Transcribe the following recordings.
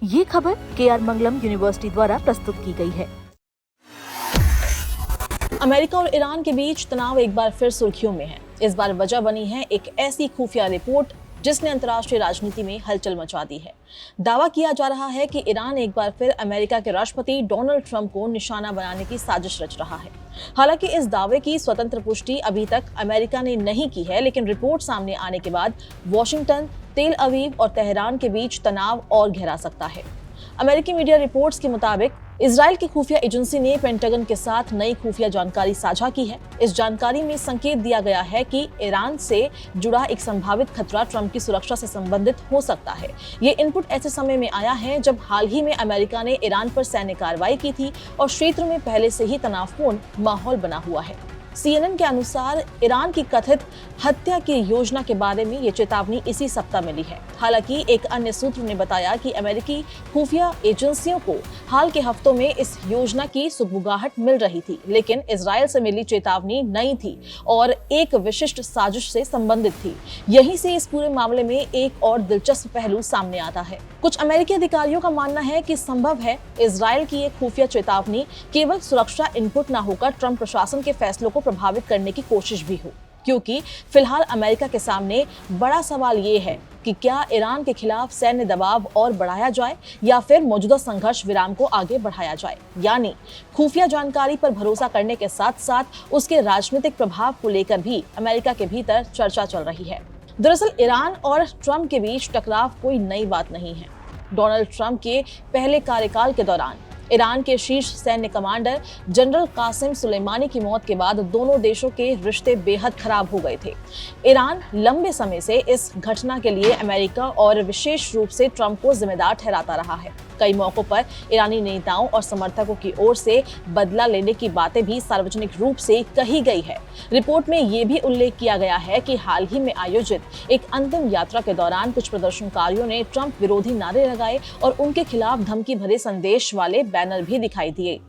ये खबर KR मंगलम university द्वारा प्रस्तुत की गई है। अमेरिका और ईरान के बीच तनाव एक बार फिर सुर्खियों में है। इस बार वजह बनी है एक ऐसी खुफिया रिपोर्ट जिसने अंतर्राष्ट्रीय राजनीति में हलचल मचा दी है। दावा किया जा रहा है कि ईरान एक बार फिर अमेरिका के राष्ट्रपति डोनाल्ड ट्रंप को निशाना बनाने की साजिश रच रहा है। हालांकि इस दावे की स्वतंत्र पुष्टि अभी तक अमेरिका ने नहीं की है, लेकिन रिपोर्ट सामने आने के बाद वॉशिंगटन, तेल अवीव और तेहरान के बीच तनाव और गहरा सकता है। अमेरिकी मीडिया रिपोर्ट्स के मुताबिक इजराइल की खुफिया एजेंसी ने पेंटागन के साथ नई खुफिया जानकारी साझा की है। इस जानकारी में संकेत दिया गया है कि ईरान से जुड़ा एक संभावित खतरा ट्रंप की सुरक्षा से संबंधित हो सकता है। ये इनपुट ऐसे समय में आया है जब हाल ही में अमेरिका ने ईरान पर सैन्य कार्रवाई की थी और क्षेत्र में पहले से ही तनावपूर्ण माहौल बना हुआ है। CNN के अनुसार ईरान की कथित हत्या की योजना के बारे में ये चेतावनी इसी सप्ताह मिली है। हालांकि एक अन्य सूत्र ने बताया कि अमेरिकी खुफिया एजेंसियों को हाल के हफ्तों में इस योजना की सुगबुगाहट मिल रही थी, लेकिन इजराइल से मिली चेतावनी नई थी और एक विशिष्ट साजिश से संबंधित थी। यहीं से इस पूरे मामले में एक और दिलचस्प पहलू सामने आता है। कुछ अमेरिकी अधिकारियों का मानना है कि संभव है इजराइल की एक खुफिया चेतावनी केवल सुरक्षा इनपुट न होकर ट्रंप प्रशासन के फैसलों को प्रभावित करने की कोशिश भी हो, क्योंकि फिलहाल अमेरिका के सामने बड़ा सवाल ये है कि क्या ईरान के खिलाफ सैन्य दबाव और बढ़ाया जाए या फिर मौजूदा संघर्ष विराम को आगे बढ़ाया जाए। यानी खुफिया जानकारी पर भरोसा करने के साथ साथ उसके राजनीतिक प्रभाव को लेकर भी अमेरिका के भीतर चर्चा चल रही है। दरअसल ईरान और ट्रंप के बीच टकराव कोई नई बात नहीं है। डोनाल्ड ट्रंप के पहले कार्यकाल के दौरान ईरान के शीर्ष सैन्य कमांडर जनरल कासिम सुलेमानी की मौत के बाद दोनों देशों के रिश्ते बेहद खराब हो गए थे। ईरान लंबे समय से इस घटना के लिए अमेरिका और विशेष रूप से ट्रंप को जिम्मेदार ठहराता रहा है। कई मौकों पर ईरानी नेताओं और समर्थकों की ओर से बदला लेने की बातें भी सार्वजनिक रूप से कही गई है। रिपोर्ट में ये भी उल्लेख किया गया है कि हाल ही में आयोजित एक अंतिम यात्रा के दौरान कुछ प्रदर्शनकारियों ने ट्रंप विरोधी नारे लगाए और उनके खिलाफ धमकी भरे संदेश वाले बैनर भी दिखाई दिए।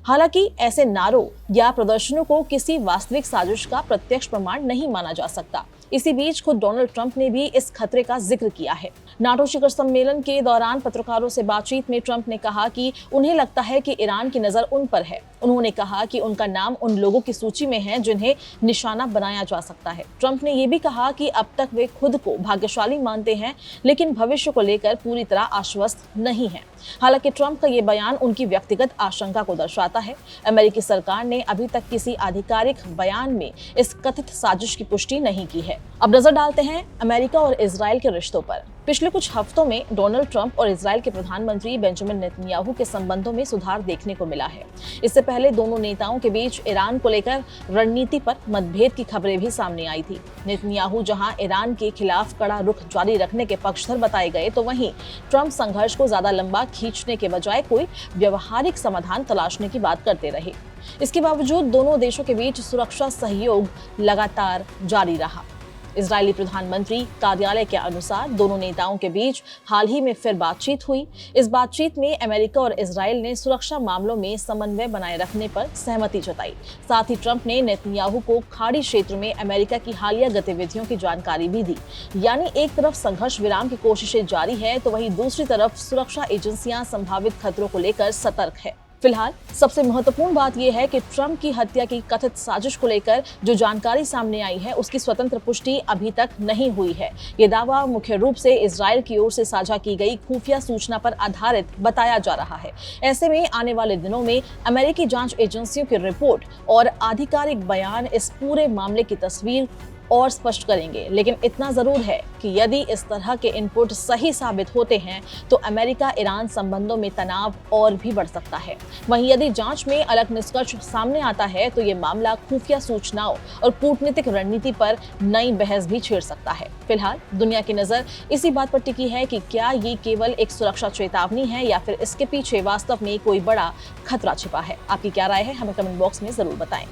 हालांकि ऐसे नारों या प्रदर्शनों को किसी वास्तविक साजिश का प्रत्यक्ष प्रमाण नहीं माना जा सकता। इसी बीच खुद डोनाल्ड ट्रंप ने भी इस खतरे का जिक्र किया है। नाटो शिखर सम्मेलन के दौरान पत्रकारों से बातचीत में ट्रंप ने कहा कि उन्हें लगता है कि ईरान की नजर उन पर है। उन्होंने कहा कि उनका नाम उन लोगों की सूची में है जिन्हें निशाना बनाया जा सकता है। ट्रंप ने यह भी कहा कि अब तक वे खुद को भाग्यशाली मानते हैं, लेकिन भविष्य को लेकर पूरी तरह आश्वस्त नहीं है। हालांकि ट्रंप का ये बयान उनकी व्यक्तिगत आशंका को दर्शाता है। अमेरिकी सरकार ने अभी तक किसी आधिकारिक बयान में इस कथित साजिश की पुष्टि नहीं की है। अब नजर डालते हैं अमेरिका और इजराइल के रिश्तों पर। पिछले कुछ हफ्तों में डोनाल्ड ट्रंप और इजराइल के प्रधानमंत्री बेंजामिन नेतन्याहू के संबंधों में सुधार देखने को मिला है। इससे पहले दोनों नेताओं के बीच ईरान को लेकर रणनीति पर मतभेद की खबरें भी सामने आई थी। नेतन्याहू जहां ईरान के खिलाफ कड़ा रुख जारी रखने के पक्षधर बताए गए, तो वहीं ट्रंप संघर्ष को ज्यादा लंबा खींचने के बजाय कोई व्यवहारिक समाधान तलाशने की बात करते रहे। इसके बावजूद दोनों देशों के बीच सुरक्षा सहयोग लगातार जारी रहा। इजरायली प्रधानमंत्री कार्यालय के अनुसार दोनों नेताओं के बीच हाल ही में फिर बातचीत हुई। इस बातचीत में अमेरिका और इजराइल ने सुरक्षा मामलों में समन्वय बनाए रखने पर सहमति जताई। साथ ही ट्रंप ने नेतन्याहू को खाड़ी क्षेत्र में अमेरिका की हालिया गतिविधियों की जानकारी भी दी। यानी एक तरफ संघर्ष विराम की कोशिशें जारी है, तो वहीं दूसरी तरफ सुरक्षा एजेंसियां संभावित खतरों को लेकर सतर्क है। फिलहाल सबसे महत्वपूर्ण बात यह है कि ट्रंप की हत्या की कथित साजिश को लेकर जो जानकारी सामने आई है, उसकी स्वतंत्र पुष्टि अभी तक नहीं हुई है। ये दावा मुख्य रूप से इजराइल की ओर से साझा की गई खुफिया सूचना पर आधारित बताया जा रहा है। ऐसे में आने वाले दिनों में अमेरिकी जांच एजेंसियों की रिपोर्ट और आधिकारिक बयान इस पूरे मामले की तस्वीर और स्पष्ट करेंगे। लेकिन इतना जरूर है कि यदि इस तरह के इनपुट सही साबित होते हैं, तो अमेरिका ईरान संबंधों में तनाव और भी बढ़ सकता है। वहीं यदि जांच में अलग निष्कर्ष सामने आता है, तो ये मामला खुफिया सूचनाओं और कूटनीतिक रणनीति पर नई बहस भी छेड़ सकता है। फिलहाल दुनिया की नजर इसी बात पर टिकी है कि क्या ये केवल एक सुरक्षा चेतावनी है या फिर इसके पीछे वास्तव में कोई बड़ा खतरा छिपा है। आपकी क्या राय है, हमें कमेंट बॉक्स में जरूर बताएं।